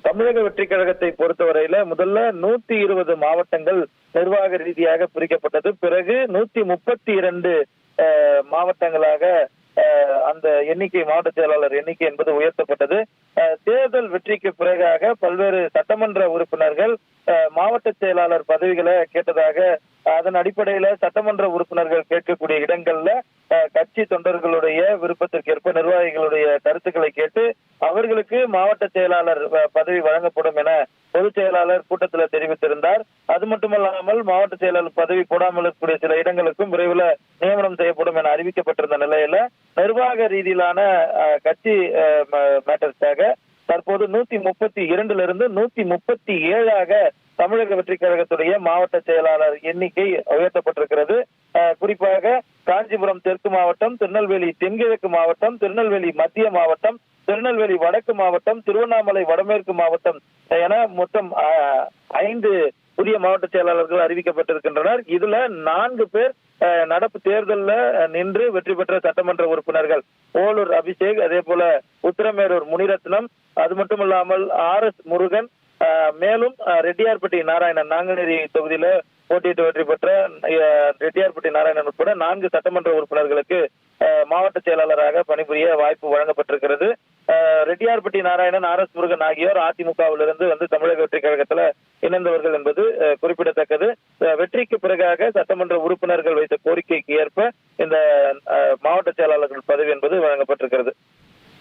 தமிழக வெற்றி கழகத்தை பொறுத்தவரையில முதல்ல 120 மாவட்டங்கள் நிர்வாக ரீதியாக பிரிக்கப்பட்டது. பிறகு 132 மாவட்டங்களாக அந்த எண்ணிக்கை, மாவட்ட செயலாளர் எண்ணிக்கை என்பது உயர்த்தப்பட்டது. தேர்தல் வெற்றிக்கு பிறகாக பல்வேறு சட்டமன்ற உறுப்பினர்கள் மாவட்ட செயலாளர் பதவிகளை கேட்டதாக, அதன் அடிப்படையில சட்டமன்ற உறுப்பினர்கள் கேட்கக்கூடிய இடங்கள்ல கட்சி தொண்டர்களுடைய விருப்பத்திற்கேற்ப நிர்வாகிகளுடைய கருத்துக்களை கேட்டு அவர்களுக்கு மாவட்ட செயலாளர் பதவி வழங்கப்படும் என பொதுச் செயலாளர் கூட்டத்தில் தெரிவித்திருந்தார். அது மட்டுமல்லாமல் மாவட்ட செயலாளர் பதவி போடாமல் இருக்கக்கூடிய சில இடங்களுக்கும் விரைவில் நியமனம் செய்யப்படும் என அறிவிக்கப்பட்டிருந்த நிலையில நிர்வாக ரீதியிலான கட்சி மேட்டர்ஸாக தற்போது 132 137 தமிழக வெற்றி கழகத்துடைய மாவட்ட செயலாளர் எண்ணிக்கை உயர்த்தப்பட்டிருக்கிறது. குறிப்பாக காஞ்சிபுரம் தெற்கு மாவட்டம், திருநெல்வேலி தென்கிழக்கு மாவட்டம், திருநெல்வேலி மத்திய மாவட்டம், திருநெல்வேலி வடக்கு மாவட்டம், திருவண்ணாமலை வடமேற்கு மாவட்டம் என மொத்தம் 5 புதிய மாவட்ட செயலாளர்கள் அறிவிக்கப்பட்டிருக்கின்றனர். இதுல 4 பேர் நடப்பு தேர்தலில் நின்று வெற்றி பெற்ற சட்டமன்ற உறுப்பினர்கள். ஓலூர் அபிஷேக், அதே போல உத்திரமேரூர் முனிரத்னம், அது மட்டுமல்லாமல் RS முருகன், மேலும் ரெட்டியார்பட்டி நாராயணன், நாங்குநேரி தொகுதியில போட்டியிட்டு வெற்றி பெற்ற ரெட்டியார்பட்டி நாராயணன் உட்பட 4 சட்டமன்ற உறுப்பினர்களுக்கு மாவட்ட செயலாளராக பணிபுரிய வாய்ப்பு வழங்கப்பட்டிருக்கிறது. ரெட்டியார்பட்டி நாராயணன், RS முருகன் ஆகியோர் அதிமுகவிலிருந்து வந்து தமிழக வெற்றி கழகத்துல இணைந்தவர்கள் என்பது குறிப்பிடத்தக்கது. வெற்றிக்கு பிறகாக சட்டமன்ற உறுப்பினர்கள் வைத்த கோரிக்கைக்கு ஏற்ப இந்த மாவட்ட செயலாளர்கள் பதவி என்பது வழங்கப்பட்டிருக்கிறது.